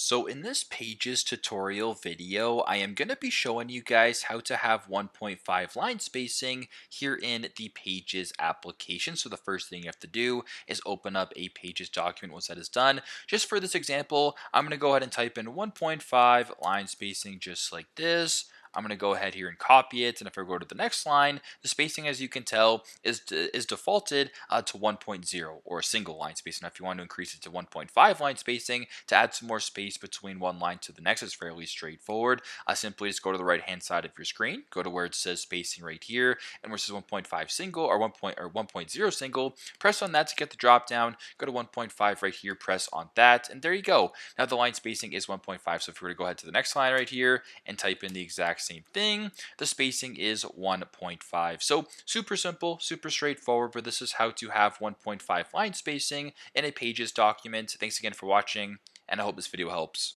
So in this Pages tutorial video, I am going to be showing you guys how to have 1.5 line spacing here in the Pages application. So the first thing you have to do is open up a Pages document once that is done. Just for this example, I'm going to go ahead and type in 1.5 line spacing just like this. I'm going to go ahead here and copy it. And if I go to the next line, the spacing, as you can tell, is defaulted to 1.0 or a single line spacing. Now, if you want to increase it to 1.5 line spacing to add some more space between one line to the next, is fairly straightforward. Simply just go to the right hand side of your screen, go to where it says spacing right here, and where it says 1.5 single or 1.0 single, press on that to get the drop down. Go to 1.5 right here, press on that, and there you go. Now the line spacing is 1.5. So if we were to go ahead to the next line right here and type in the exact same thing, the spacing is 1.5. So super simple, super straightforward, but this is how to have 1.5 line spacing in a Pages document. Thanks again for watching, and I hope this video helps.